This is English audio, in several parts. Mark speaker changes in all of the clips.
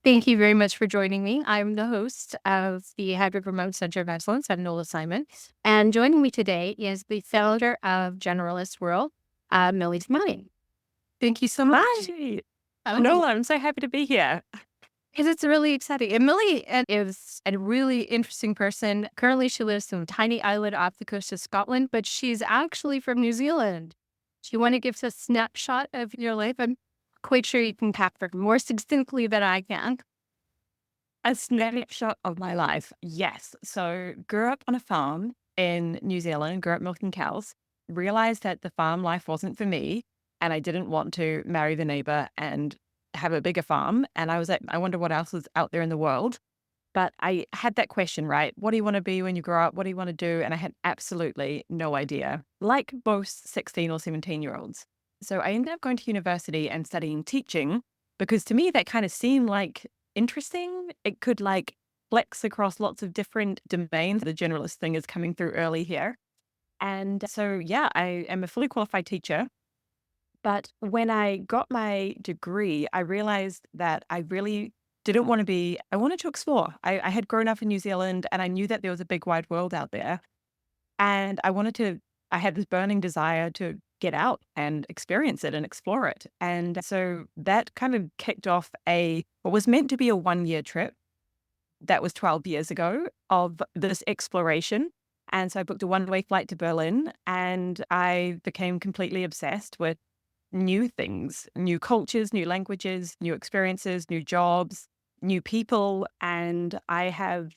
Speaker 1: Thank you very much for joining me. I'm the host of the Hybrid Remote Center of Excellence. I'm Nola Simon. And joining me today is the founder of Generalist World, Milly Tamati. Thank you so much.
Speaker 2: Hi.
Speaker 1: Oh,
Speaker 2: No, I'm so happy to be here.
Speaker 1: because it's really exciting. And Milly is a really interesting person. Currently, she lives in a tiny island off the coast of Scotland, but she's actually from New Zealand. Do you want to give us a snapshot of your life? I'm quite sure you can capture more succinctly than I can.
Speaker 2: A snapshot of my life. Yes. So grew up on a farm in New Zealand, grew up milking cows, realized that the farm life wasn't for me. And I didn't want to marry the neighbor and have a bigger farm. And I was like, I wonder what else is out there in the world. But I had that question, right? What do you want to be when you grow up? What do you want to do? And I had absolutely no idea, like most 16 or 17-year-olds. So I ended up going to university and studying teaching because to me, that kind of seemed like interesting. It could like flex across lots of different domains. The generalist thing is coming through early here. And so, yeah, I am a fully qualified teacher. But when I got my degree, I realized that I really didn't want to be, I wanted to explore. I had grown up in New Zealand and I knew that there was a big wide world out there. And I had this burning desire to get out and experience it and explore it. And so that kind of kicked off what was meant to be a 1 year trip that was 12 years ago of this exploration. And so I booked a 1 way flight to Berlin and I became completely obsessed with new things, new cultures, new languages, new experiences, new jobs, new people. And I have,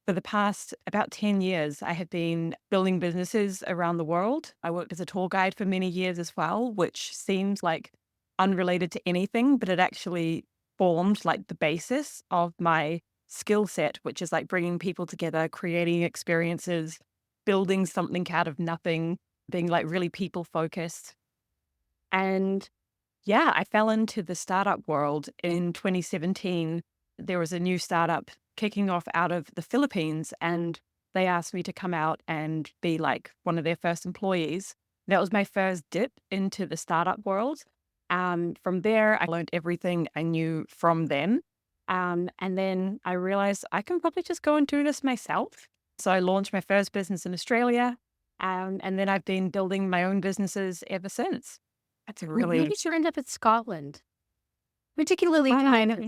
Speaker 2: for the past about 10 years, I have been building businesses around the world. I worked as a tour guide for many years as well, which seems like unrelated to anything, but it actually formed like the basis of my skill set, which is like bringing people together, creating experiences, building something out of nothing, being like really people focused. And yeah, I fell into the startup world in 2017. There was a new startup kicking off out of the Philippines, and they asked me to come out and be like one of their first employees. That was my first dip into the startup world. From there, I learned everything I knew from them. And then I realized I can probably just go and do this myself. So I launched my first business in Australia. And then I've been building my own businesses ever since. That's a
Speaker 1: Why
Speaker 2: really
Speaker 1: did you end up in Scotland? Particularly kind of.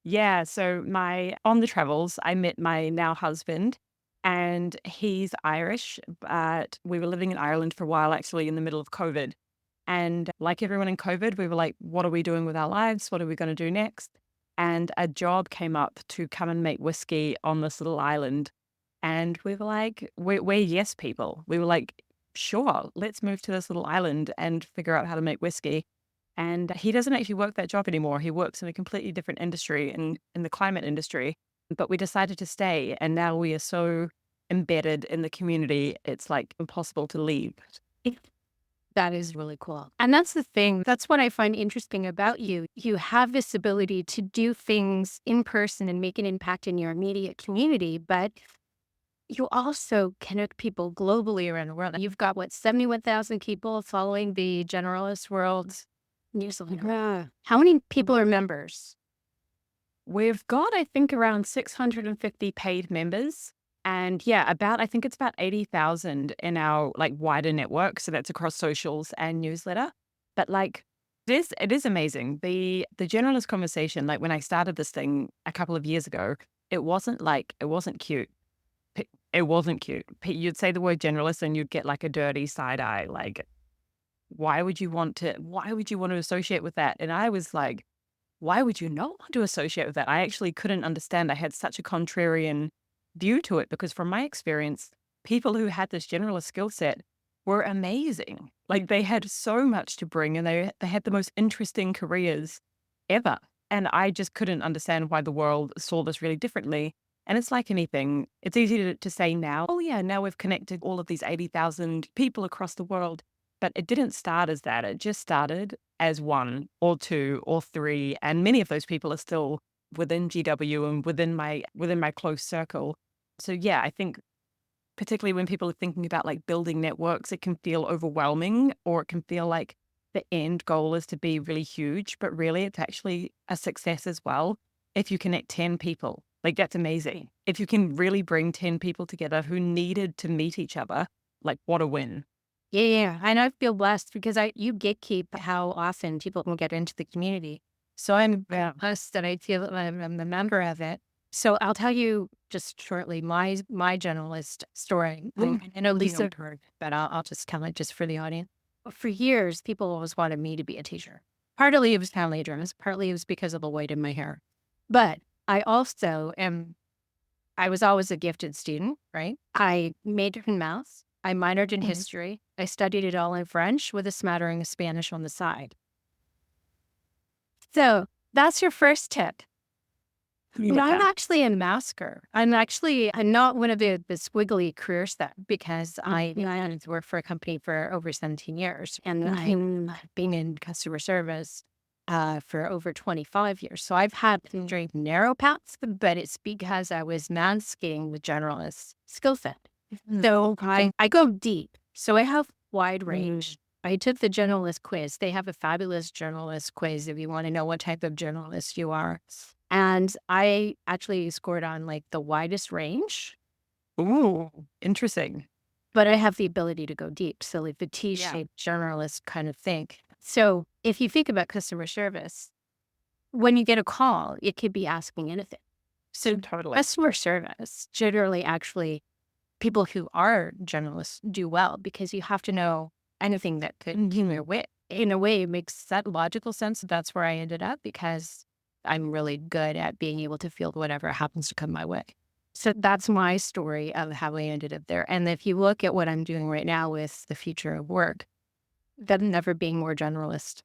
Speaker 2: Yeah, so my on the travels, I met my now husband, and he's Irish, but we were living in Ireland for a while, actually, in the middle of COVID. And like everyone in COVID, we were like, what are we doing with our lives? What are we going to do next? And a job came up to come and make whiskey on this little island. And we were like, we're yes people. We were like, sure, let's move to this little island and figure out how to make whiskey. And he doesn't actually work that job anymore. He works in a completely different industry, in the climate industry. But we decided to stay. And now we are so embedded in the community, it's like impossible to leave.
Speaker 1: That is really cool. And that's the thing. That's what I find interesting about you. You have this ability to do things in person and make an impact in your immediate community, but you also connect people globally around the world. You've got what, 71,000 people following the Generalist World newsletter. Yeah. How many people are members?
Speaker 2: We've got, I think, around 650 paid members. And yeah, I think it's about 80,000 in our like wider network. So that's across socials and newsletter. But like, it is amazing. The generalist conversation, like when I started this thing a couple of years ago, it wasn't cute. It wasn't cute. You'd say the word generalist and you'd get like a dirty side eye. Like, why would you want to associate with that? And I was like, why would you not want to associate with that? I actually couldn't understand. I had such a contrarian view to it because from my experience, people who had this generalist skill set were amazing. Like they had so much to bring and they had the most interesting careers ever. And I just couldn't understand why the world saw this really differently. And it's like anything, it's easy to say now, oh yeah, now we've connected all of these 80,000 people across the world. But it didn't start as that. It just started as one or two or three. And many of those people are still within GW and within my close circle. So yeah, I think particularly when people are thinking about like building networks, it can feel overwhelming or it can feel like the end goal is to be really huge, but really it's actually a success as well. if you connect 10 people, like that's amazing. If you can really bring 10 people together who needed to meet each other, like what a win.
Speaker 1: Yeah, yeah. And I feel blessed because you gatekeep how often people can get into the community. So I'm
Speaker 2: Yeah.
Speaker 1: blessed that I feel that I'm a member of it. So I'll tell you just shortly my generalist story. I know Lisa heard, but I'll just tell it just for the audience. For years, people always wanted me to be a teacher. Partly it was family dreams, partly it was because of the weight in my hair. But I also am I was always a gifted student, right? I majored in math. I minored in history. I studied it all in French with a smattering of Spanish on the side. So that's your first tip. But I'm
Speaker 2: Yeah.
Speaker 1: actually a masker. I'm not one of the squiggly career stuff because I had to work for a company for over 17 years and I've been in customer service for over 25 years. So I've had very narrow paths, but it's because I was masking the generalist skill set. So I go deep. So I have wide range. I took the generalist quiz. They have a fabulous generalist quiz if you want to know what type of generalist you are. And I actually scored on like the widest range,
Speaker 2: Ooh, interesting.
Speaker 1: but I have the ability to go deep. So like the T-shaped generalist kind of thing. So if you think about customer service, when you get a call, it could be asking anything. So
Speaker 2: Totally.
Speaker 1: customer service generally actually people who are generalists do well because you have to know anything that could in a way it makes that logical sense. That's where I ended up because I'm really good at being able to field whatever happens to come my way. So that's my story of how I ended up there. And if you look at what I'm doing right now with the future of work, that never being more generalist.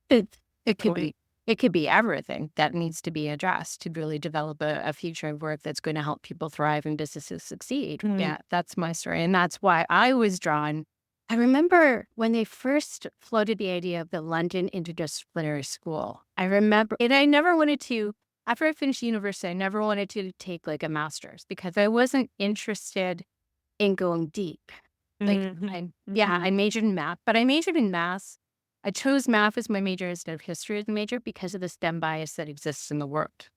Speaker 1: It it could be it could be everything that needs to be addressed to really develop a future of work that's going to help people thrive and businesses succeed. Yeah, that's my story. And that's why I was drawn. I remember when they first floated the idea of the London Interdisciplinary School. I remember, and I never wanted to, after I finished university, I never wanted to take like a master's because I wasn't interested in going deep. Like, I majored in math, but I majored in math. I chose math as my major instead of history as a major because of the STEM bias that exists in the world.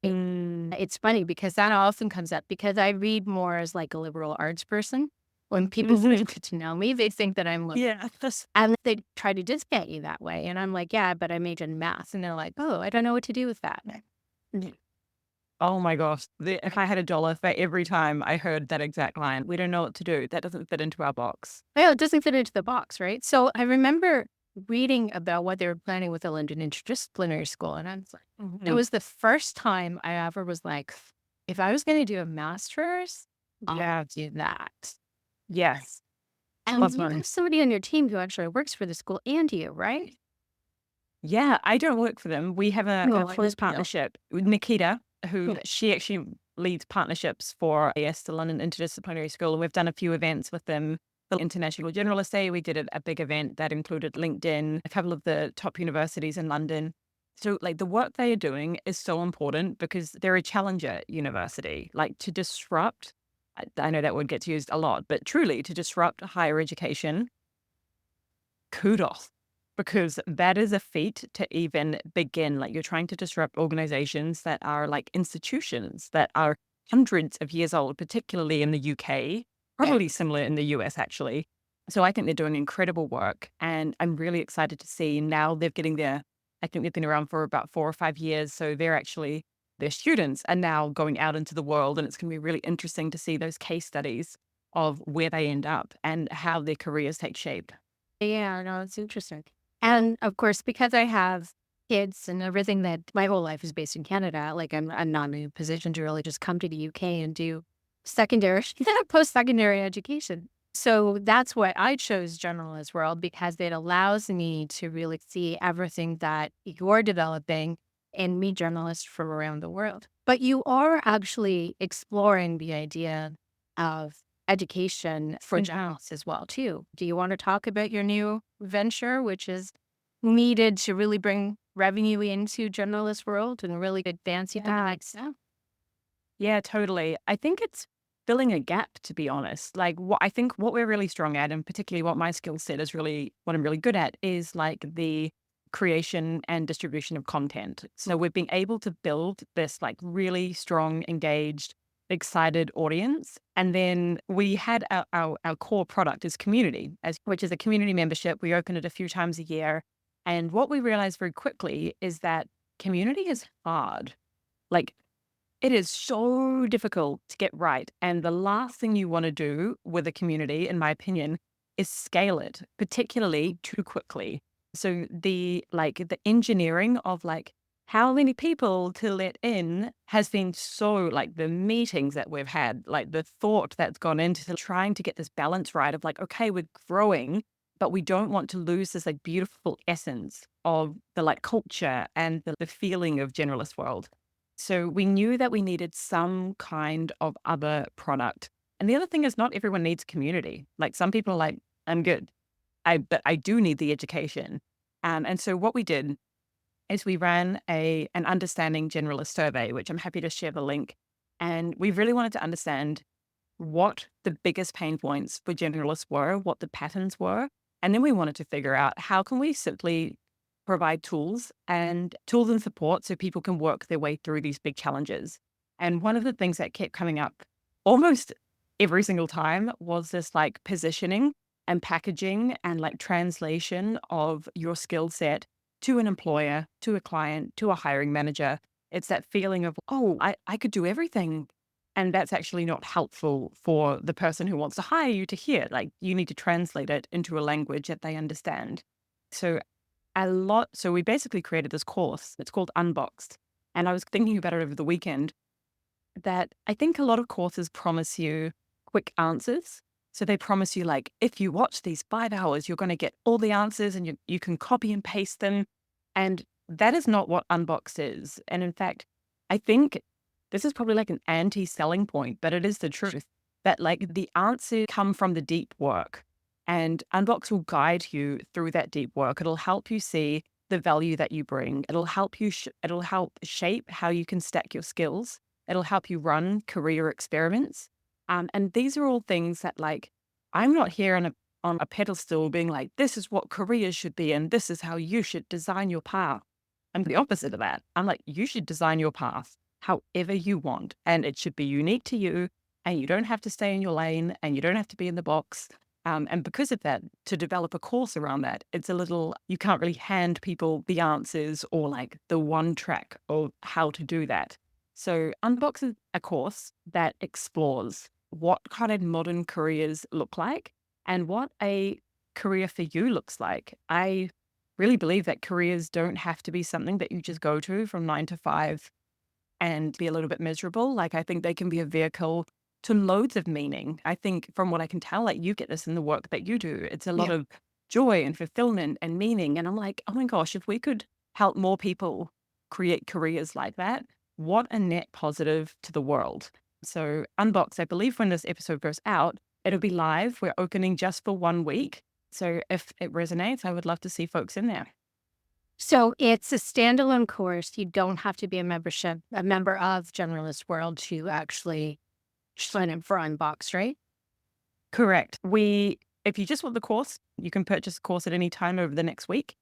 Speaker 1: It's funny because that often comes up because I read more as like a liberal arts person. When people get to know me, they think that I'm and they try to discount you that way. And I'm like, yeah, but I majored in math. And they're like, oh, I don't know what to do with that.
Speaker 2: Oh my gosh. If I had $1 for every time I heard that exact line, we don't know what to do. That doesn't fit into our box.
Speaker 1: Well, it doesn't fit into the box, right? So I remember reading about what they were planning with the London Interdisciplinary School. And I was like, it was the first time I ever was like, if I was going to do a master's, I'll do that.
Speaker 2: Yes.
Speaker 1: And you have somebody on your team who actually works for the school and you, right?
Speaker 2: Yeah, I don't work for them. We have a close
Speaker 1: partnership.
Speaker 2: partnership with Nikita, who she actually leads partnerships for the London Interdisciplinary School. And we've done a few events with them. The International Generalist Day, we did a big event that included LinkedIn, a couple of the top universities in London. So like the work they are doing is so important because they're a challenger university, like to disrupt. I know that word gets used a lot, but truly to disrupt higher education, kudos, because that is a feat to even begin. Like you're trying to disrupt organizations that are like institutions that are hundreds of years old, particularly in the UK, probably similar in the US actually. So I think they're doing incredible work and I'm really excited to see now they're getting there. I think they've been around for about 4 or 5 years. So their students are now going out into the world and it's going to be really interesting to see those case studies of where they end up and how their careers take shape.
Speaker 1: Yeah, no, it's interesting. And of course, because I have kids and everything that my whole life is based in Canada, like I'm not in a position to really just come to the UK and do secondary, post-secondary education. So that's why I chose Generalist World because it allows me to really see everything that you're developing and meet journalists from around the world. But you are actually exploring the idea of education for journalists as well, too. Do you want to talk about your new venture, which is needed to really bring revenue into Generalist World and really advance you to the next step?
Speaker 2: Yeah, totally. I think it's filling a gap, to be honest. Like I think what we're really strong at, and particularly what my skill set is really what I'm really good at, is like the creation and distribution of content. So we've been able to build this like really strong, engaged, excited audience. And then we had our core product is community, which is a community membership. We open it a few times a year. And what we realized very quickly is that community is hard. Like, it is so difficult to get right. And the last thing you want to do with a community, in my opinion, is scale it, particularly too quickly. So the engineering of like how many people to let in has been so like the meetings that we've had, like the thought that's gone into trying to get this balance right of like, okay, we're growing, but we don't want to lose this like beautiful essence of the like culture and the feeling of Generalist World. So we knew that we needed some kind of other product. And the other thing is not everyone needs community. Like some people are like, I'm good. But I do need the education. And so what we did is we ran an understanding generalist survey, which I'm happy to share the link. And we really wanted to understand what the biggest pain points for generalists were, what the patterns were. And then we wanted to figure out how can we simply provide tools and support so people can work their way through these big challenges. And one of the things that kept coming up almost every single time was this like positioning and packaging and like translation of your skill set to an employer, to a client, to a hiring manager. It's that feeling of, oh, I could do everything. And that's actually not helpful for the person who wants to hire you to hear. Like you need to translate it into a language that they understand. So so we basically created this course. It's called Unboxed. And I was thinking about it over the weekend that I think a lot of courses promise you quick answers. So they promise you like, if you watch these 5 hours, you're going to get all the answers and you can copy and paste them. And that is not what Unboxed is. And in fact, I think this is probably like an anti-selling point, but it is the truth that like the answers come from the deep work. And Unbox will guide you through that deep work. It'll help you see the value that you bring. It'll help you, it'll help shape how you can stack your skills. It'll help you run career experiments. And these are all things that like, I'm not here on a pedestal being like, this is what careers should be. And this is how you should design your path. I'm the opposite of that. I'm like, you should design your path however you want. And it should be unique to you. And you don't have to stay in your lane and you don't have to be in the box. And because of that, to develop a course around that, it's a little, you can't really hand people the answers or like the one track of how to do that. So Unbox is a course that explores what kind of modern careers look like and what a career for you looks like. I really believe that careers don't have to be something that you just go to from 9 to 5 and be a little bit miserable. Like I think they can be a vehicle to loads of meaning. I think from what I can tell, like you get this in the work that you do. It's a lot of joy and fulfillment and meaning. And I'm like, oh my gosh, if we could help more people create careers like that, what a net positive to the world. So Unbox, I believe when this episode goes out, it'll be live. We're opening just for 1 week. So if it resonates, I would love to see folks in there.
Speaker 1: So it's a standalone course. You don't have to be a member of Generalist World to actually sign up for Unboxed, right?
Speaker 2: Correct. If you just want the course, you can purchase the course at any time over the next week.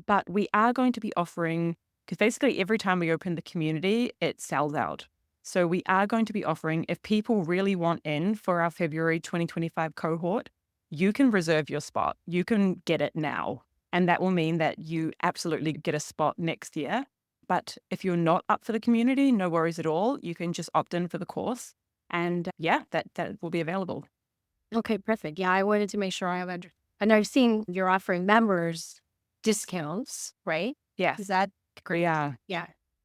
Speaker 2: But we are going to be offering, because basically every time we open the community, it sells out. So we are going to be offering, if people really want in for our February 2025 cohort, you can reserve your spot. You can get it now. And that will mean that you absolutely get a spot next year. But if you're not up for the community, no worries at all. You can just opt in for the course. And that will be available.
Speaker 1: Okay, perfect. Yeah, I wanted to make sure I have and I've seen you're offering members discounts, right?
Speaker 2: Yes.
Speaker 1: Is that
Speaker 2: Yeah.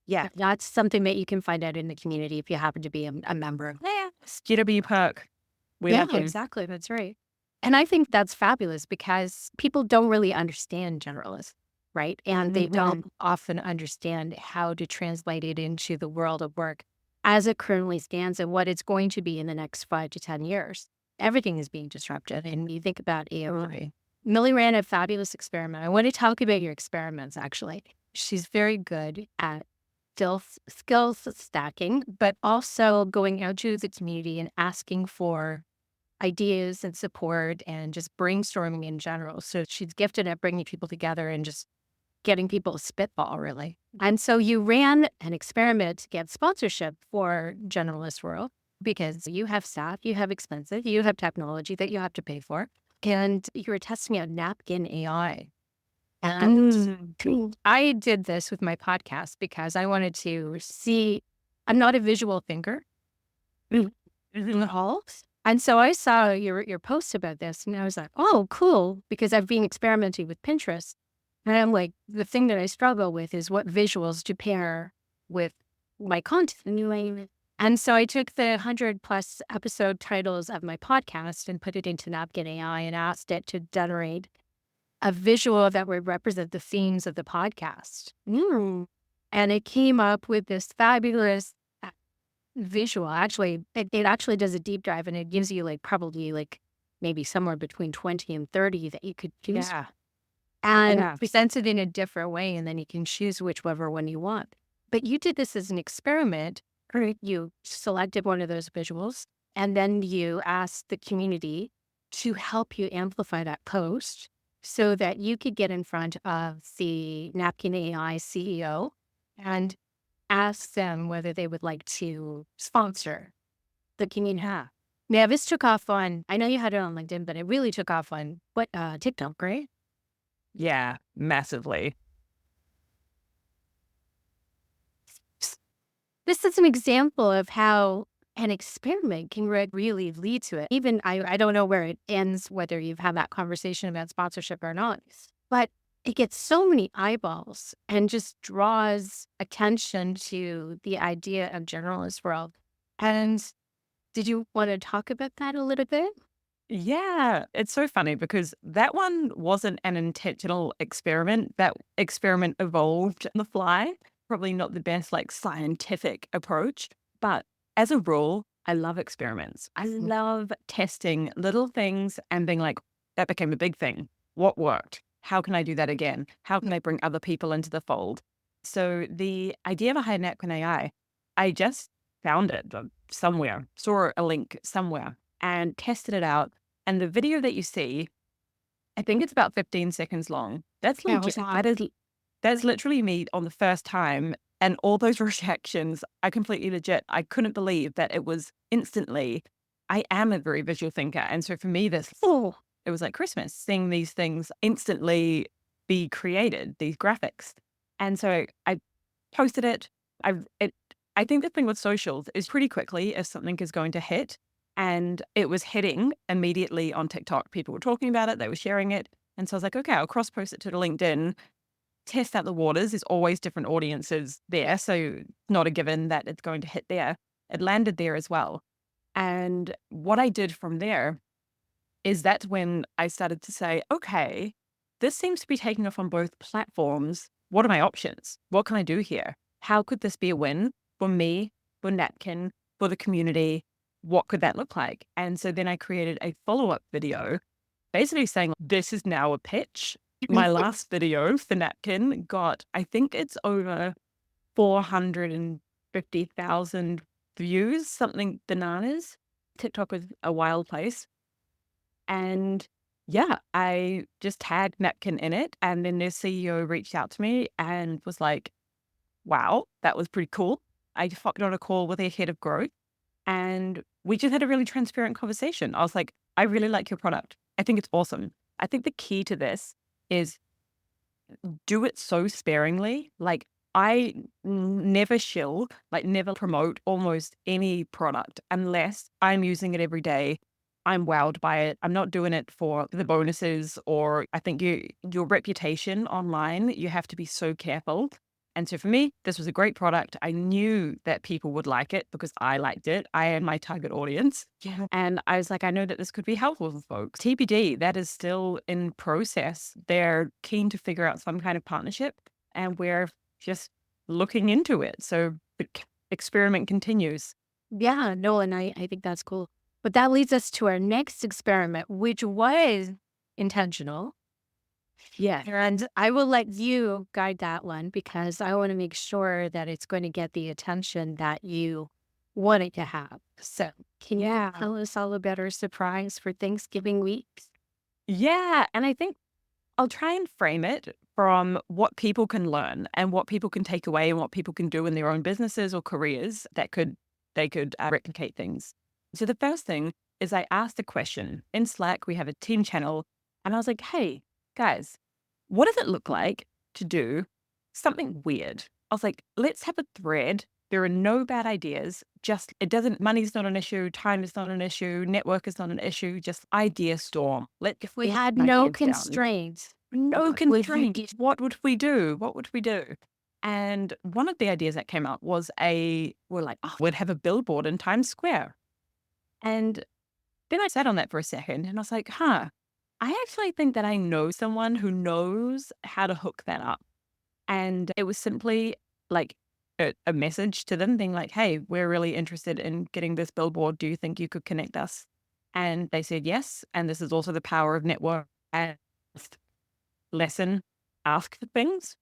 Speaker 1: Yeah, that's something that you can find out in the community if you happen to be a member.
Speaker 2: Yeah. GW perk. We love them.
Speaker 1: Exactly. That's right. And I think that's fabulous because people don't really understand generalists, right? And they don't often understand how to translate it into the world of work as it currently stands and what it's going to be in the next 5 to 10 years. Everything is being disrupted. And you think about AI. Milly ran a fabulous experiment. I want to talk about your experiments, actually. She's very good at skills stacking, but also going out to the community and asking for ideas and support and just brainstorming in general. So she's gifted at bringing people together and just getting people to spitball, really. And so you ran an experiment to get sponsorship for Generalist World because you have staff, you have expenses, you have technology that you have to pay for. And you were testing out Napkin AI. And I did this with my podcast because I wanted to see, I'm not a visual thinker at all. And so I saw your post about this and I was like, oh, cool, because I've been experimenting with Pinterest. And I'm like, the thing that I struggle with is what visuals to pair with my content. And so I took the 100+ episode titles of my podcast and put it into Napkin AI and asked it to generate a visual that would represent the themes of the podcast. And it came up with this fabulous visual. Actually, it actually does a deep dive and it gives you like probably like maybe somewhere between 20 and 30 that you could choose.
Speaker 2: Yeah.
Speaker 1: And presents it in a different way, and then you can choose whichever one you want. But you did this as an experiment. You selected one of those visuals, and then you asked the community to help you amplify that post so that you could get in front of the Napkin AI CEO and ask them whether they would like to sponsor the community. Now, this took off on, I know you had it on LinkedIn, but it really took off on TikTok, right?
Speaker 2: Yeah, massively.
Speaker 1: This is an example of how an experiment can really lead to it. Even I don't know where it ends, whether you've had that conversation about sponsorship or not, but it gets so many eyeballs and just draws attention to the idea of Generalist World. And did you want to talk about that a little bit?
Speaker 2: Yeah, it's so funny because that one wasn't an intentional experiment. That experiment evolved on the fly. Probably not the best like scientific approach, but as a rule, I love experiments. I love testing little things and being like, that became a big thing. What worked? How can I do that again? How can I bring other people into the fold? So the idea behind Napkin AI, I just found it somewhere, saw a link somewhere and tested it out. And the video that you see, I think it's about 15 seconds long. That's legit. That's literally me on the first time. And all those reactions are completely legit. I couldn't believe that it was instantly. I am a very visual thinker. And so for me, it was like Christmas, seeing these things instantly be created, these graphics. And so I posted it. I think the thing with socials is pretty quickly if something is going to hit, and it was hitting immediately on TikTok. People were talking about it. They were sharing it. And so I was like, okay, I'll cross-post it to the LinkedIn, test out the waters. There's always different audiences there. So not a given that it's going to hit there. It landed there as well. And what I did from there is that's when I started to say, okay, this seems to be taking off on both platforms. What are my options? What can I do here? How could this be a win for me, for Napkin, for the community? What could that look like? And so then I created a follow-up video basically saying, this is now a pitch. My last video for Napkin got, I think it's over 450,000 views, something bananas. TikTok was a wild place. And yeah, I just tagged Napkin in it. And then their CEO reached out to me and was like, wow, that was pretty cool. I hopped on a call with their head of growth and we just had a really transparent conversation. I was like, I really like your product. I think it's awesome. I think the key to this is do it so sparingly. Like I never shill, like never promote almost any product unless I'm using it every day. I'm wowed by it. I'm not doing it for the bonuses, or I think your reputation online, you have to be so careful. And so for me, this was a great product. I knew that people would like it because I liked it. I am my target audience. Yeah. And I was like, I know that this could be helpful for folks. TBD, that is still in process. They're keen to figure out some kind of partnership and we're just looking into it. So the experiment continues.
Speaker 1: Yeah, no, and I think that's cool. But that leads us to our next experiment, which was intentional.
Speaker 2: Yeah.
Speaker 1: And I will let you guide that one because I want to make sure that it's going to get the attention that you want it to have. So can you tell us all about our surprise for Thanksgiving week?
Speaker 2: Yeah. And I think I'll try and frame it from what people can learn and what people can take away and what people can do in their own businesses or careers that they could replicate things. So the first thing is I asked a question in Slack. We have a team channel, and I was like, "Hey guys, what does it look like to do something weird?" I was like, "Let's have a thread. There are no bad ideas. Just money's not an issue, time is not an issue, network is not an issue. Just idea storm. Let's
Speaker 1: If we
Speaker 2: get
Speaker 1: had
Speaker 2: our
Speaker 1: no
Speaker 2: heads down."
Speaker 1: constraints,
Speaker 2: No
Speaker 1: what would you do?
Speaker 2: constraints. What would we do? What would we do? And one of the ideas that came up was we're like, oh, we'd have a billboard in Times Square. And then I sat on that for a second and I was like, I actually think that I know someone who knows how to hook that up. And it was simply like a message to them being like, hey, we're really interested in getting this billboard. Do you think you could connect us? And they said yes. And this is also the power of network. And lesson, ask for things,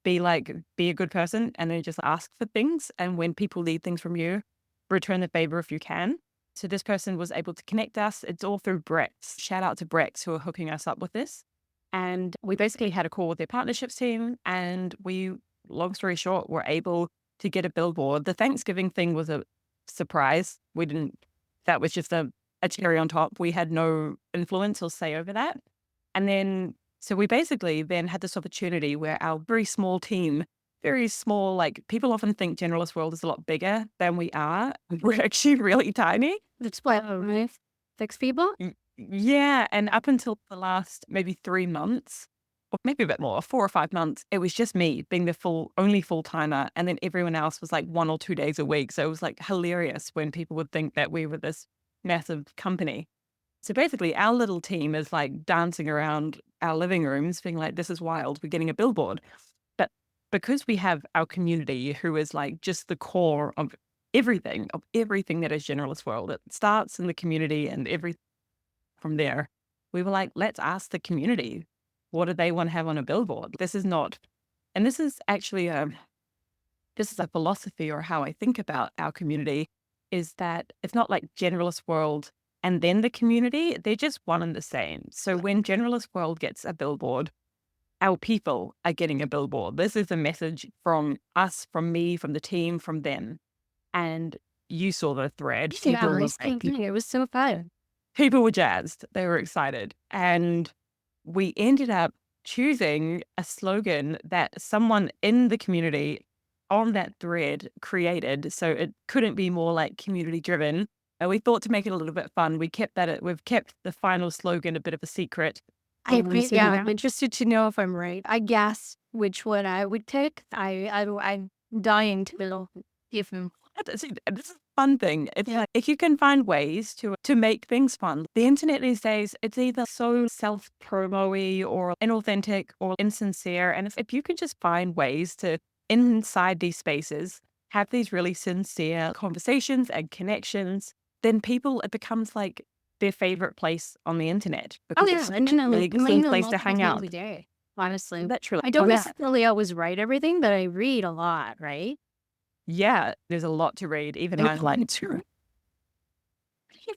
Speaker 2: be a good person, and then just ask for things. And when people need things from you, return the favor if you can. So this person was able to connect us. It's all through Brex. Shout out to Brex who are hooking us up with this. And we basically had a call with their partnerships team, and long story short, were able to get a billboard. The Thanksgiving thing was a surprise. That was just a cherry on top. We had no influence or say over that. And then, so we basically then had this opportunity where our very small team, very small, like people often think Generalist World is a lot bigger than we are. We're actually really tiny.
Speaker 1: That's why, right? 6 people?
Speaker 2: Yeah. And up until the last maybe 3 months, or maybe a bit more, 4 or 5 months, it was just me being the only full timer. And then everyone else was like 1 or 2 days a week. So it was like hilarious when people would think that we were this massive company. So basically, our little team is like dancing around our living rooms, being like, this is wild, we're getting a billboard. But because we have our community who is like just the core of everything that is Generalist World, it starts in the community and everything from there. We were like, let's ask the community, what do they want to have on a billboard? This is not, and this is actually this is a philosophy or how I think about our community, is that it's not like Generalist World and then the community, they're just one and the same. So when Generalist World gets a billboard, our people are getting a billboard. This is a message from us, from me, from the team, from them. And you saw the thread.
Speaker 1: Yeah, it was so fun.
Speaker 2: People were jazzed. They were excited. And we ended up choosing a slogan that someone in the community on that thread created. So it couldn't be more like community driven. And we thought to make it a little bit fun, we've kept the final slogan a bit of a secret.
Speaker 1: I'm interested to know if I'm right. I guess which one I would pick. I'm dying to know if I'm.
Speaker 2: This is a fun thing. It's like, if you can find ways to make things fun. The internet these days, it's either so self-promo-y or inauthentic or insincere. And if you can just find ways to, inside these spaces, have these really sincere conversations and connections, then it becomes like their favorite place on the internet.
Speaker 1: Oh yeah,
Speaker 2: It's a really good place to hang out.
Speaker 1: every day. Honestly,
Speaker 2: Literally.
Speaker 1: I don't necessarily always write everything, but I read a lot. Right?
Speaker 2: Yeah, there's a lot to read. Even I like to.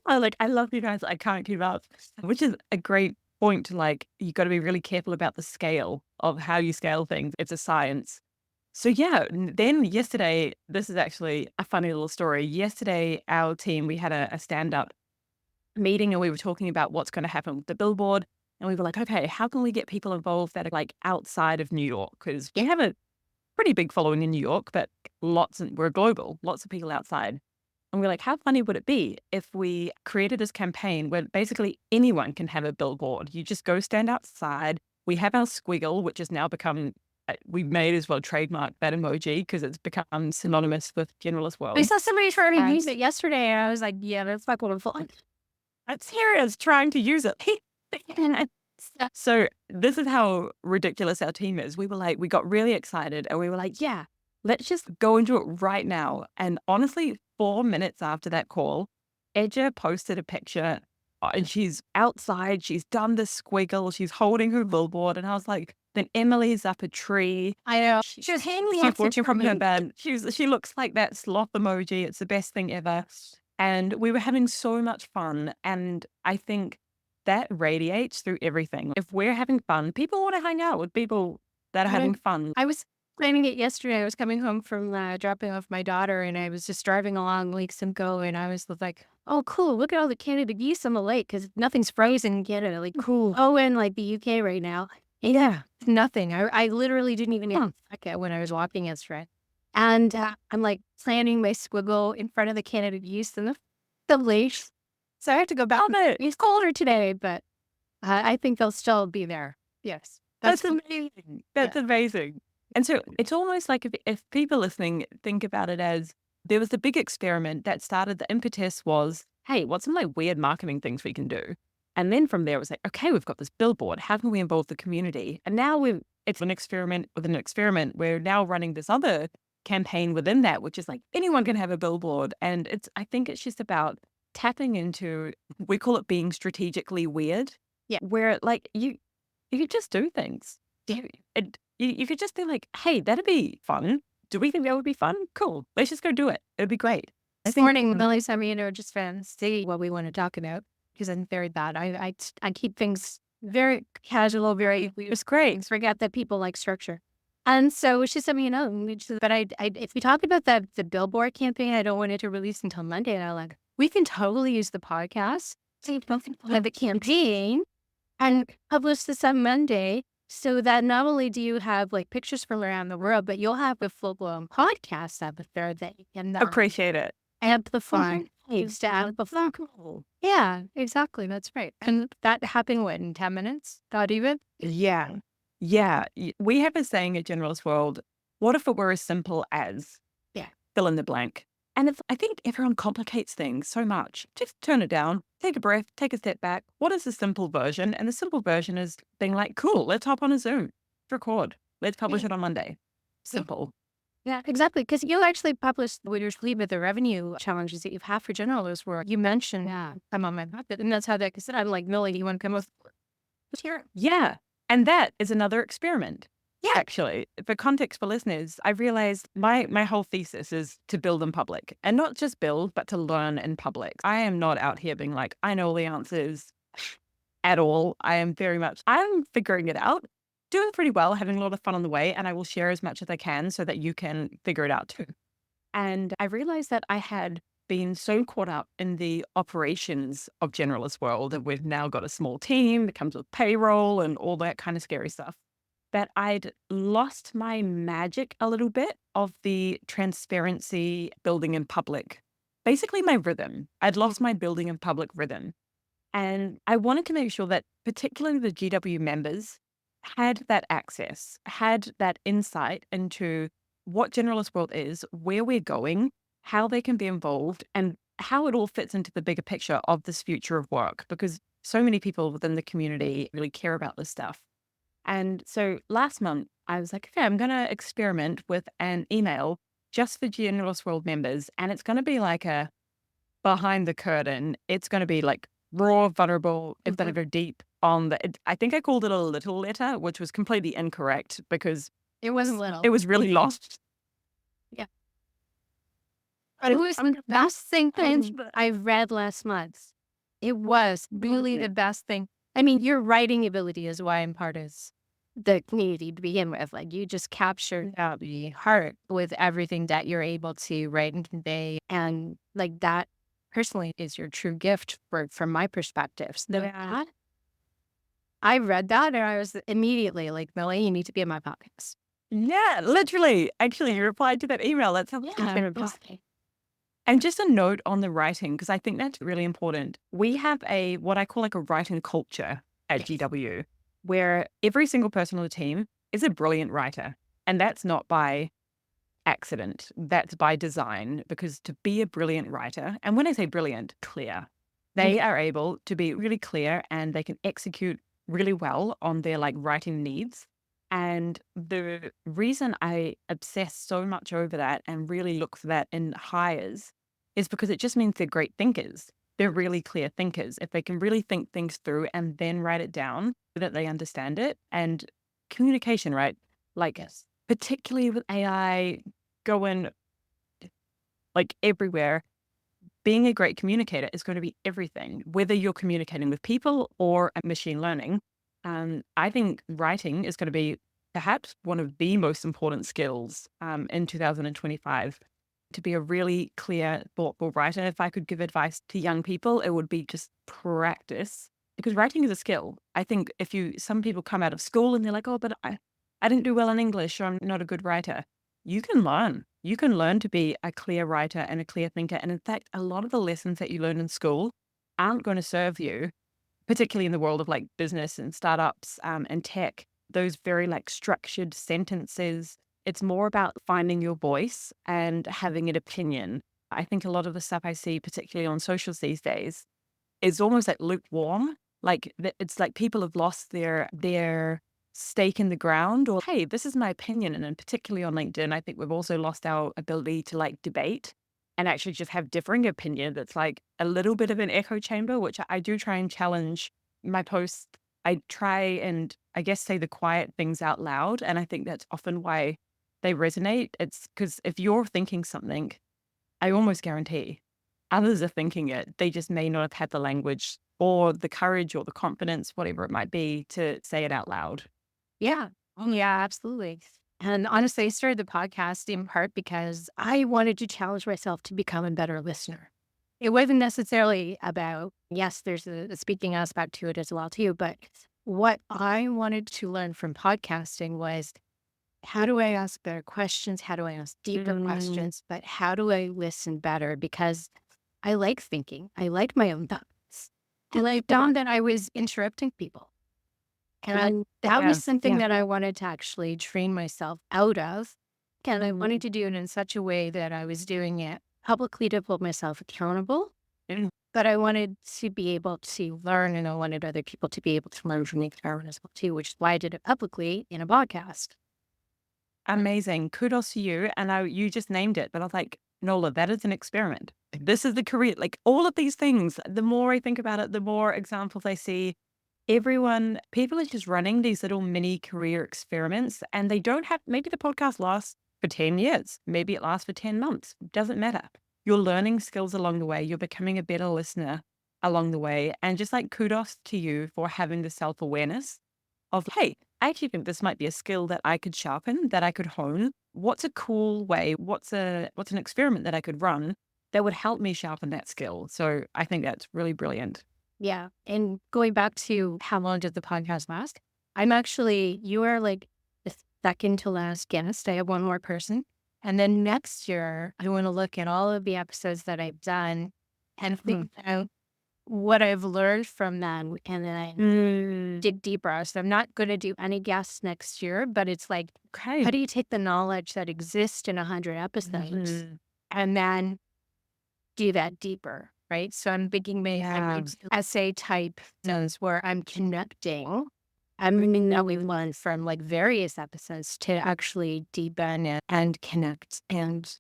Speaker 2: I love you guys. I can't keep up, which is a great point. Like, you got to be really careful about the scale of how you scale things. It's a science. So yeah, then yesterday, this is actually a funny little story. Yesterday, our team, we had a stand-up meeting and we were talking about what's going to happen with the billboard. And we were like, okay, how can we get people involved that are like outside of New York? Because we have a pretty big following in New York, but we're global, lots of people outside. And we're like, how funny would it be if we created this campaign where basically anyone can have a billboard? You just go stand outside. We have our squiggle, which has now become, we may as well trademark that emoji because it's become synonymous with Generalist World.
Speaker 1: I saw somebody trying to use it yesterday, and I was like, yeah, that's not going to fun.
Speaker 2: That's serious, trying to use it. So this is how ridiculous our team is. We were like, we got really excited and we were like, yeah, let's just go and do it right now. And honestly, 4 minutes after that call, Edja posted a picture and she's outside. She's done the squiggle. She's holding her billboard. And I was like, then Emily's up a tree.
Speaker 1: I know. She was handing me
Speaker 2: from her bed. She looks like that sloth emoji. It's the best thing ever. And we were having so much fun. And I think that radiates through everything. If we're having fun, people want to hang out with people that are having
Speaker 1: I
Speaker 2: fun.
Speaker 1: I was planning it yesterday. I was coming home from dropping off my daughter, and I was just driving along Lake Simcoe, and I was like, "Oh, cool! Look at all the Canada geese on the lake because nothing's frozen in Canada. Like, cool. Oh, in like the UK right now, yeah, nothing. I literally didn't even look at when I was walking yesterday, and I'm like planning my squiggle in front of the Canada geese and the lake. So I have to go back. It's colder today, but I think they'll still be there. Yes,
Speaker 2: That's
Speaker 1: that's
Speaker 2: amazing.
Speaker 1: yeah.
Speaker 2: That's amazing. And so it's almost like if people listening think about it as there was a big experiment that started, the impetus was, hey, what's some like weird marketing things we can do? And then from there it was like, okay, we've got this billboard. How can we involve the community? And now it's an experiment within an experiment. We're now running this other campaign within that, which is like anyone can have a billboard. And I think it's just about tapping into, we call it being strategically weird.
Speaker 1: Yeah.
Speaker 2: Where like you could just do things. You could just be like, hey, that'd be fun. Do we think that would be fun? Cool. Let's just go do it. It'd be great. I
Speaker 1: This
Speaker 2: think
Speaker 1: morning, Milly sent me into just to see what we want to talk about because I'm very bad. I keep things very casual, very
Speaker 2: it's great.
Speaker 1: forget that people like structure. And so she sent me a note, and but if we talk about the Billboard campaign, I don't want it to release until Monday. And I'm like, we can totally use the podcast, so have the campaign, and publish this on Monday so that not only do you have like pictures from around the world, but you'll have a full blown podcast episode that you can
Speaker 2: Appreciate it.
Speaker 1: amplify. Used to amplify.
Speaker 2: Cool.
Speaker 1: Yeah, exactly. That's right. And that happened what, in 10 minutes? Not even?
Speaker 2: Yeah. Yeah. We have a saying at Generalist World, what if it were as simple as
Speaker 1: Yeah.
Speaker 2: fill in the blank? And I think everyone complicates things so much. Just turn it down, take a breath, take a step back. What is the simple version? And the simple version is being like, cool, let's hop on a Zoom, record, let's publish it on Monday. Simple.
Speaker 1: Yeah, exactly. Because you actually published with your sleeve of the revenue challenges that you've had for Generalist World. You mentioned, I'm on my bucket. And that's how that, because I'm like, Millie, do you want to come with? Let's hear it.
Speaker 2: Yeah. And that is another experiment.
Speaker 1: Yeah.
Speaker 2: Actually, for context for listeners, I realized my whole thesis is to build in public, and not just build, but to learn in public. I am not out here being like, I know all the answers at all. I am very much, I'm figuring it out, doing pretty well, having a lot of fun on the way, and I will share as much as I can so that you can figure it out too. And I realized that I had been so caught up in the operations of Generalist World that we've now got a small team that comes with payroll and all that kind of scary stuff, that I'd lost my magic a little bit of the transparency building in public. Basically my rhythm. I'd lost my building in public rhythm. And I wanted to make sure that particularly the GW members had that access, had that insight into what Generalist World is, where we're going, how they can be involved, and how it all fits into the bigger picture of this future of work, because so many people within the community really care about this stuff. And so last month, I was like, okay, I'm going to experiment with an email just for Generalist World members. And it's going to be like a behind the curtain. It's going to be like raw, vulnerable, if that ever deep on I think I called it a little letter, which was completely incorrect because
Speaker 1: It wasn't little.
Speaker 2: it was really lost.
Speaker 1: Yeah. But it was the best thing I read last month. It was really the best thing. I mean, your writing ability is why I'm part of the community to begin with. Like, you just capture the heart with everything that you're able to write and convey. And like that personally is your true gift from my perspective. So that, I read that and I was immediately like, Millie, you need to be in my podcast.
Speaker 2: Yeah, literally. Actually, you replied to that email. That's how And just a note on the writing, because I think that's really important. We have what I call like a writing culture at GW, where every single person on the team is a brilliant writer. And that's not by accident. That's by design, because to be a brilliant writer, and when I say brilliant, clear, they are able to be really clear and they can execute really well on their like writing needs. And the reason I obsess so much over that and really look for that in hires is because it just means they're great thinkers. They're really clear thinkers. If they can really think things through and then write it down so that they understand it. And communication, right? Like, particularly with AI going like everywhere, being a great communicator is going to be everything, whether you're communicating with people or machine learning. I think writing is going to be perhaps one of the most important skills in 2025, to be a really clear, thoughtful writer. If I could give advice to young people, it would be just practice, because writing is a skill. I think some people come out of school and they're like, oh, but I didn't do well in English, or I'm not a good writer. You can learn. You can learn to be a clear writer and a clear thinker. And in fact, a lot of the lessons that you learn in school aren't going to serve you, particularly in the world of like business and startups and tech, those very like structured sentences. It's more about finding your voice and having an opinion. I think a lot of the stuff I see, particularly on socials these days, is almost like lukewarm. It's like people have lost their stake in the ground, or hey, this is my opinion. And then particularly on LinkedIn, I think we've also lost our ability to like debate and actually just have differing opinion. That's like a little bit of an echo chamber, which I do try and challenge my posts. I try and I guess say the quiet things out loud. And I think that's often why they resonate. It's because if you're thinking something, I almost guarantee others are thinking it. They just may not have had the language or the courage or the confidence, whatever it might be, to say it out loud.
Speaker 1: Yeah. Oh, yeah, absolutely. And honestly, I started the podcast in part because I wanted to challenge myself to become a better listener. It wasn't necessarily about, yes, there's a speaking aspect to it as well too, but what I wanted to learn from podcasting was, how do I ask better questions? How do I ask deeper questions? But how do I listen better? Because I like thinking. I like my own thoughts. And I found that I was interrupting people. And that
Speaker 2: Yeah.
Speaker 1: was something
Speaker 2: Yeah.
Speaker 1: that I wanted to actually train myself out of. And I wanted to do it in such a way that I was doing it publicly to hold myself accountable.
Speaker 2: Mm.
Speaker 1: But I wanted to be able to learn, and I wanted other people to be able to learn from me as well too, which is why I did it publicly in a podcast.
Speaker 2: Amazing. Kudos to you. And you just named it, but I was like, Nola, that is an experiment. This is the career. Like all of these things, the more I think about it, the more examples I see. People are just running these little mini career experiments, and they don't have, maybe the podcast lasts for 10 years. Maybe it lasts for 10 months. Doesn't matter. You're learning skills along the way. You're becoming a better listener along the way. And just like kudos to you for having the self-awareness of, hey, I actually think this might be a skill that I could sharpen, that I could hone. What's a cool way? What's an experiment that I could run that would help me sharpen that skill? So I think that's really brilliant.
Speaker 1: Yeah. And going back to how long did the podcast last? You are like the second to last guest. I have one more person. And then next year, I want to look at all of the episodes that I've done and think about what I've learned from them. And then I dig deeper. So I'm not going to do any guests next year, but it's like,
Speaker 2: Okay.
Speaker 1: how do you take the knowledge that exists in 100 episodes and then do that deeper? Right. So I'm thinking maybe essay type zones where I'm connecting. I'm meaning that we learn from like various episodes to actually deepen and connect and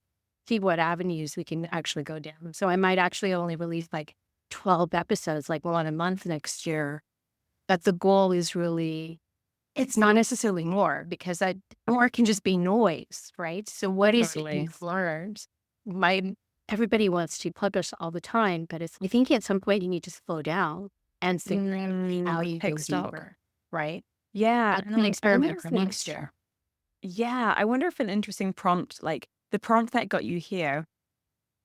Speaker 1: see what avenues we can actually go down. So I might actually only release like 12 episodes, like one a month next year. But the goal is really, it's not necessarily more, because more can just be noise, right? So what is it you've learned? Everybody wants to publish all the time, but I think at some point you need to slow down and think how you go deeper, right?
Speaker 2: Yeah.
Speaker 1: That's an experiment for next year.
Speaker 2: Yeah. I wonder if an interesting prompt, like the prompt that got you here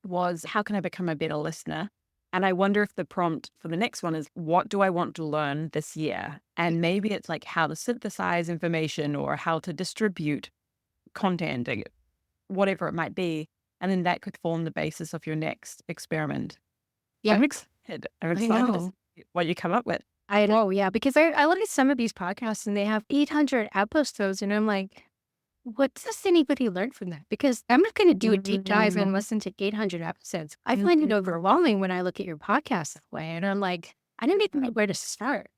Speaker 2: was, how can I become a better listener? And I wonder if the prompt for the next one is, what do I want to learn this year? And maybe it's like how to synthesize information or how to distribute content, or whatever it might be. And then that could form the basis of your next experiment.
Speaker 1: Yeah,
Speaker 2: I'm excited. I'm excited to see what you come up with.
Speaker 1: I know. Yeah, because I look at some of these podcasts and they have 800 episodes, and I'm like, what does anybody learn from that? Because I'm not going to do a deep dive and listen to 800 episodes. I find it overwhelming when I look at your podcast that way. And I'm like, I don't even know where to start.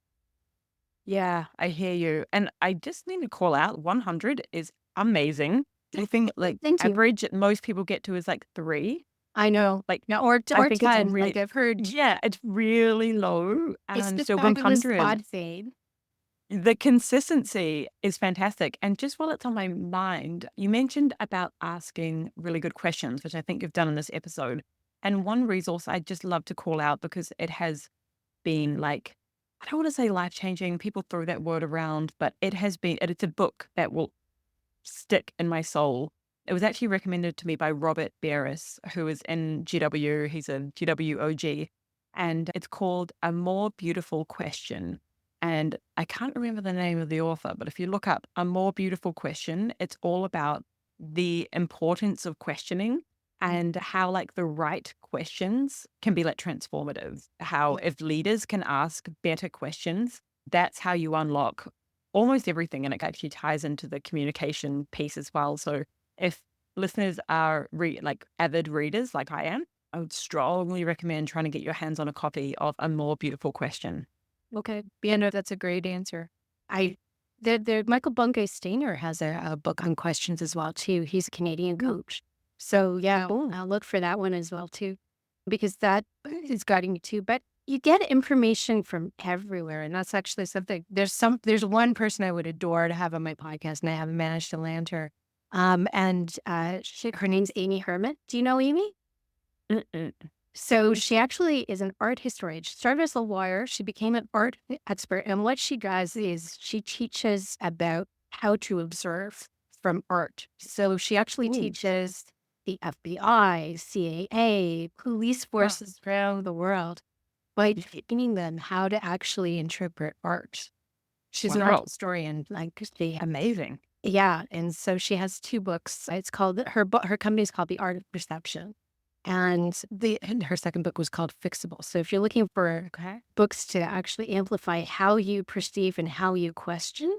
Speaker 2: Yeah, I hear you. And I just need to call out 100 is amazing. I think like
Speaker 1: Thank you.
Speaker 2: average most people get to is like 3.
Speaker 1: I know.
Speaker 2: Like,
Speaker 1: No, or
Speaker 2: I think it's
Speaker 1: 10.
Speaker 2: really,
Speaker 1: Like I've heard,
Speaker 2: yeah, it's really low.
Speaker 1: it's
Speaker 2: And
Speaker 1: the
Speaker 2: so
Speaker 1: fabulous
Speaker 2: 100,
Speaker 1: pod fade.
Speaker 2: the consistency is fantastic. And just while it's on my mind, you mentioned about asking really good questions, which I think you've done in this episode. And one resource I just love to call out, because it has been like I don't want to say life changing. People throw that word around, but it's a book that will stick in my soul. It was actually recommended to me by Robert Barris, who is in GW. He's a GW OG. And it's called A More Beautiful Question. And I can't remember the name of the author, but if you look up A More Beautiful Question, it's all about the importance of questioning and how like the right questions can be like transformative. How if leaders can ask better questions, that's how you unlock almost everything. And it actually ties into the communication piece as well. So if listeners are like avid readers like I am, I would strongly recommend trying to get your hands on a copy of A More Beautiful Question.
Speaker 1: Okay. Yeah, no, that's a great answer. I the Michael Bungay Stainer has a book on questions as well too. He's a Canadian coach. So yeah, I'll look for that one as well too. Because that is guiding you too. But you get information from everywhere. And that's actually something. There's one person I would adore to have on my podcast, and I haven't managed to land her. Her name's Amy Herman. Do you know Amy?
Speaker 2: Mm-mm.
Speaker 1: So she actually is an art historian. She started as a lawyer. She became an art expert. And what she does is she teaches about how to observe from art. So she actually teaches the FBI, CAA, police forces around the world by teaching them how to actually interpret art. She's an art historian, like
Speaker 2: Amazing.
Speaker 1: yeah. And so she has two books. It's called her company is called The Art of Perception. And her second book was called Fixable. So if you're looking for books to actually amplify how you perceive and how you question,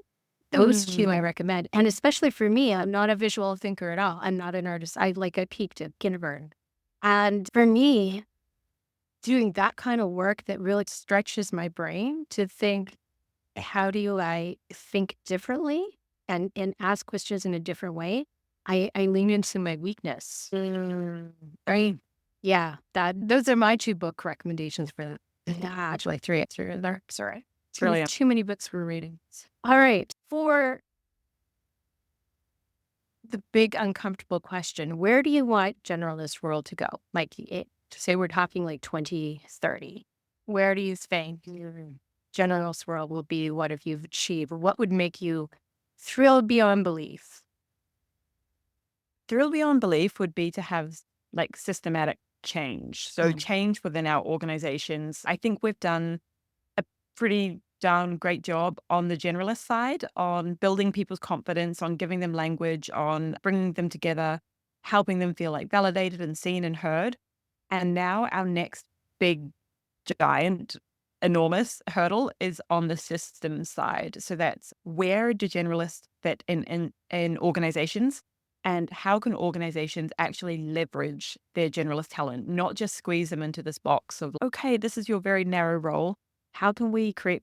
Speaker 1: those two I recommend. And especially for me, I'm not a visual thinker at all. I'm not an artist. I peaked at kindergarten. And for me, doing that kind of work that really stretches my brain to think, how do I think differently and ask questions in a different way? I lean into my weakness. Right? Yeah, those are my two book recommendations for actually three there. Sorry.
Speaker 2: Brilliant.
Speaker 1: Too many books we're reading. All right. For the big uncomfortable question, where do you want Generalist World to go? Like say we're talking like 2030. Where do you think Generalist World will be? What have you achieved? What would make you thrilled beyond belief?
Speaker 2: Thrilled beyond belief would be to have like systematic change. So change within our organizations. I think we've done a pretty darn great job on the generalist side, on building people's confidence, on giving them language, on bringing them together, helping them feel like validated and seen and heard. And now our next big, giant, enormous hurdle is on the systems side. So that's where do generalists fit in organizations? And how can organizations actually leverage their generalist talent, not just squeeze them into this box of, okay, this is your very narrow role. How can we create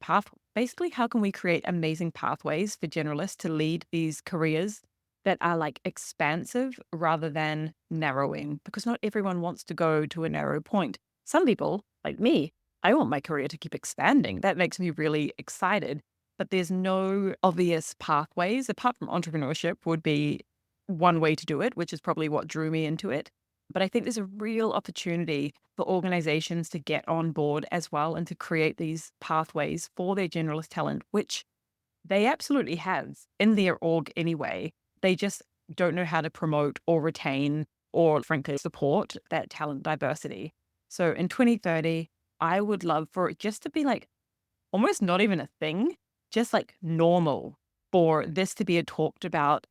Speaker 2: basically, how can we create amazing pathways for generalists to lead these careers that are like expansive rather than narrowing? Because not everyone wants to go to a narrow point. Some people, like me, I want my career to keep expanding. That makes me really excited. But there's no obvious pathways apart from entrepreneurship would be one way to do it, which is probably what drew me into it. But I think there's a real opportunity for organizations to get on board as well and to create these pathways for their generalist talent, which they absolutely have in their org anyway. They just don't know how to promote or retain or frankly support that talent diversity. So in 2030, I would love for it just to be like almost not even a thing, just like normal for this to be a talked about,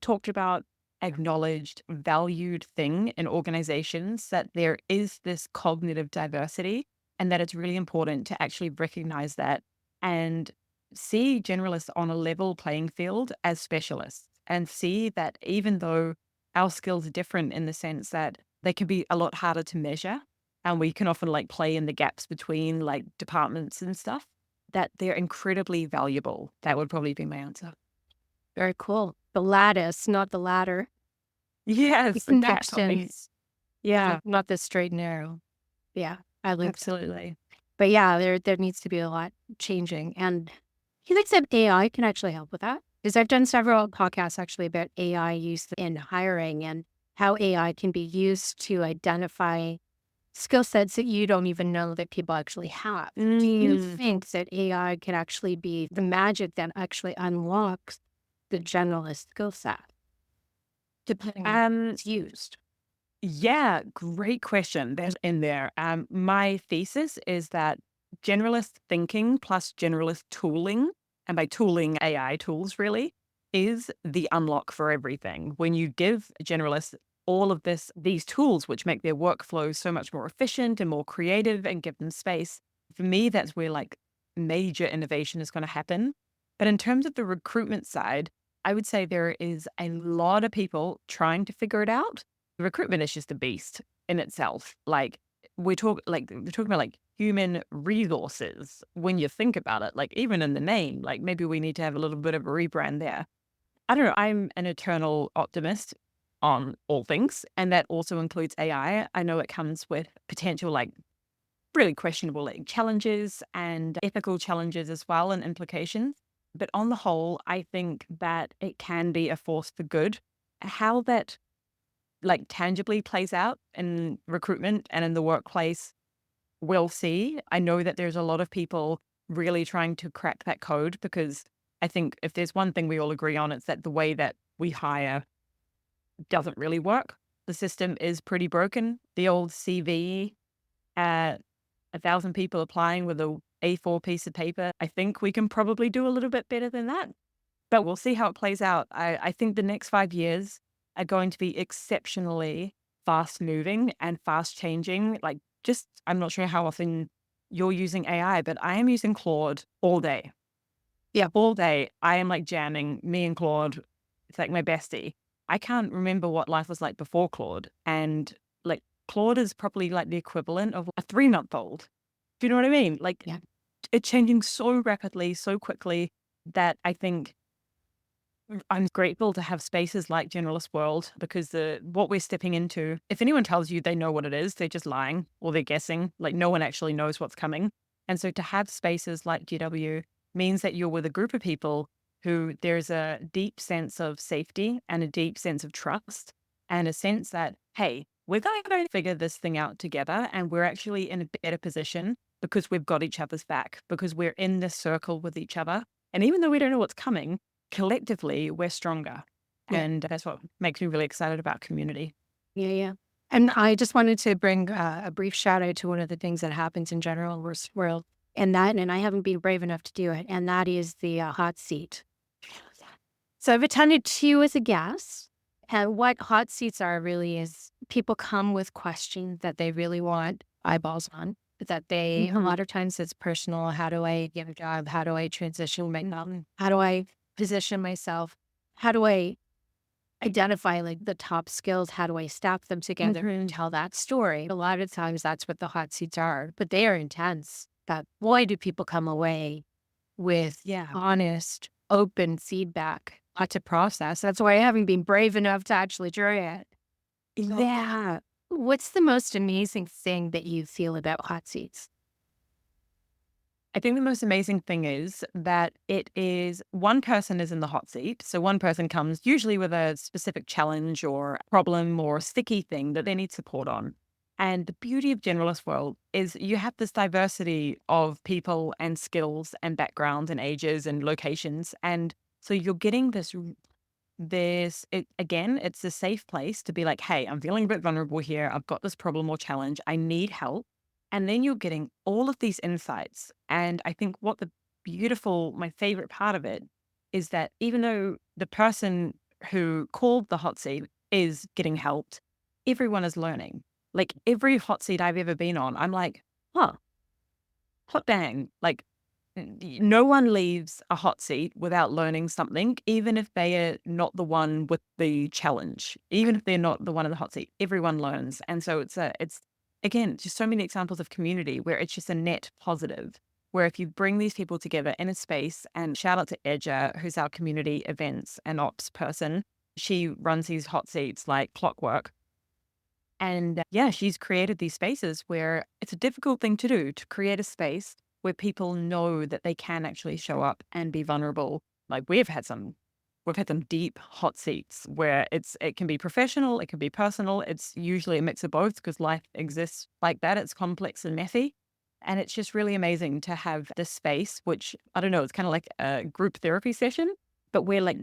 Speaker 2: acknowledged, valued thing in organizations, that there is this cognitive diversity and that it's really important to actually recognize that and see generalists on a level playing field as specialists and see that even though our skills are different in the sense that they can be a lot harder to measure and we can often like play in the gaps between like departments and stuff, that they're incredibly valuable. That would probably be my answer.
Speaker 1: Very cool. The lattice, not the ladder.
Speaker 2: Yes,
Speaker 1: The connections.
Speaker 2: Yeah,
Speaker 1: Not the straight and narrow. Yeah, I live.
Speaker 2: absolutely.
Speaker 1: But yeah, there needs to be a lot changing. And he thinks that AI can actually help with that. Because I've done several podcasts actually about AI use in hiring and how AI can be used to identify skill sets that you don't even know that people actually have. Do you think that AI can actually be the magic that actually unlocks the generalist skill set, depending on how
Speaker 2: Um,
Speaker 1: it's used?
Speaker 2: yeah, great question. There's in there. My thesis is that generalist thinking plus generalist tooling, and by tooling AI tools really, is the unlock for everything. When you give generalists all of these tools, which make their workflow so much more efficient and more creative, and give them space, for me, that's where like major innovation is going to happen. But in terms of the recruitment side, I would say there is a lot of people trying to figure it out. Recruitment is just a beast in itself. Like we're talking about like human resources when you think about it, like even in the name, like maybe we need to have a little bit of a rebrand there. I don't know. I'm an eternal optimist on all things, and that also includes AI. I know it comes with potential like really questionable like challenges and ethical challenges as well and implications. But on the whole, I think that it can be a force for good. How that like tangibly plays out in recruitment and in the workplace, we'll see. I know that there's a lot of people really trying to crack that code because I think if there's one thing we all agree on, it's that the way that we hire doesn't really work. The system is pretty broken. The old CV, 1,000 people applying with a A4 piece of paper. I think we can probably do a little bit better than that, but we'll see how it plays out. I think the next 5 years are going to be exceptionally fast moving and fast changing. Like, just, I'm not sure how often you're using AI, but I am using Claude all day.
Speaker 1: Yeah.
Speaker 2: All day. I am like jamming me and Claude. It's like my bestie. I can't remember what life was like before Claude. And like, Claude is probably like the equivalent of a 3-month-old. Do you know what I mean? Like,
Speaker 1: Yeah.
Speaker 2: it's changing so rapidly, so quickly that I think I'm grateful to have spaces like Generalist World because what we're stepping into, if anyone tells you they know what it is, they're just lying or they're guessing. Like no one actually knows what's coming. And so to have spaces like GW means that you're with a group of people who there's a deep sense of safety and a deep sense of trust and a sense that, hey, we're going to figure this thing out together and we're actually in a better position because we've got each other's back, because we're in this circle with each other. And even though we don't know what's coming, collectively, we're stronger.
Speaker 1: Yeah.
Speaker 2: And that's what makes me really excited about community.
Speaker 1: Yeah. Yeah. And I just wanted to bring a brief shout out to one of the things that happens in Generalist World, and I haven't been brave enough to do it, and that is the hot seat. So I've attended two as a guest. And what hot seats are really is people come with questions that they really want eyeballs on, that they, a lot of times it's personal. How do I get a job? How do I transition my mom? How do I position myself? How do I identify like the top skills? How do I stack them together and tell that story? A lot of times that's what the hot seats are, but they are intense. That boy, do people come away with
Speaker 2: Yeah.
Speaker 1: honest, open feedback, lot to process. That's why I haven't been brave enough to actually try it. Yeah. What's the most amazing thing that you feel about hot seats?
Speaker 2: I think the most amazing thing is that it is one person is in the hot seat. So one person comes usually with a specific challenge or problem or sticky thing that they need support on. And the beauty of Generalist World is you have this diversity of people and skills and backgrounds and ages and locations. And so you're getting again, it's a safe place to be like, hey, I'm feeling a bit vulnerable here. I've got this problem or challenge. I need help. And then you're getting all of these insights. And I think my favorite part of it is that even though the person who called the hot seat is getting helped, everyone is learning. Like every hot seat I've ever been on, I'm like, huh, hot dang. Like no one leaves a hot seat without learning something, even if they are not the one with the challenge, even if they're not the one in the hot seat, everyone learns. And so it's again, just so many examples of community where it's just a net positive, where if you bring these people together in a space, and shout out to Edja, who's our community events and ops person, she runs these hot seats like clockwork. And yeah, she's created these spaces where it's a difficult thing to do, to create a space where people know that they can actually show up and be vulnerable. Like we've had some We've had some deep hot seats where it can be professional, it can be personal. It's usually a mix of both because life exists like that. It's complex and messy. And it's just really amazing to have this space, which I don't know, it's kind of like a group therapy session, but where like,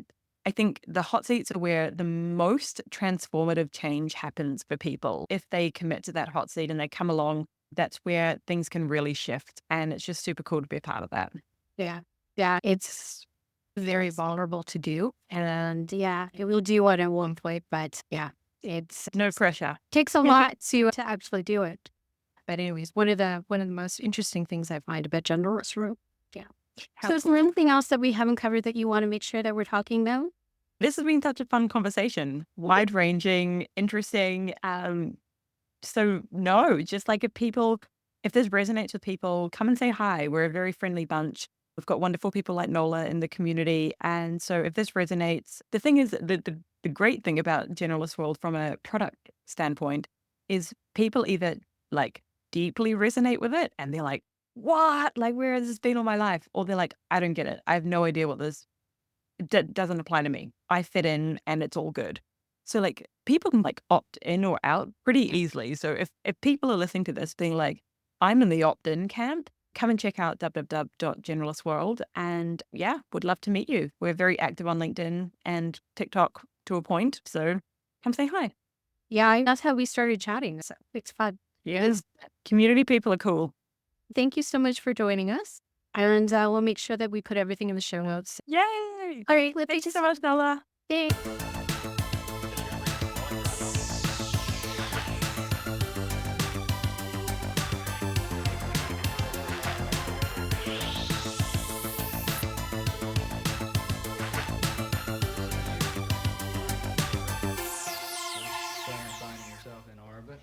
Speaker 2: I think the hot seats are where the most transformative change happens for people. If they commit to that hot seat and they come along, that's where things can really shift. And it's just super cool to be a part of that.
Speaker 1: Yeah. Yeah. It's very vulnerable to do. And yeah, it will do it at one point, but yeah, it's
Speaker 2: No pressure.
Speaker 1: takes a lot to actually do it. But anyways, one of the most interesting things I find about Generalist World. Yeah. So is there anything else that we haven't covered that you want to make sure that we're talking about?
Speaker 2: This has been such a fun conversation, wide ranging, interesting. So no, just like if this resonates with people, come and say hi. We're a very friendly bunch. We've got wonderful people like Nola in the community. And so if this resonates, the thing is the great thing about Generalist World from a product standpoint is people either like deeply resonate with it and they're like, what? Like, where has this been all my life? Or they're like, I don't get it. I have no idea what this doesn't apply to me. I fit in and it's all good. So like people can like opt in or out pretty easily. So if people are listening to this being like, I'm in the opt-in camp, come and check out www.generalistworld. And yeah, would love to meet you. We're very active on LinkedIn and TikTok to a point. So come say hi.
Speaker 1: Yeah, that's how we started chatting. So it's fun.
Speaker 2: Yes. Community people are cool.
Speaker 1: Thank you so much for joining us. And we'll make sure that we put everything in the show notes.
Speaker 2: Yay.
Speaker 1: All right.
Speaker 2: Thank you so much, Nola.
Speaker 1: Thanks.
Speaker 3: Start finding yourself in orbit.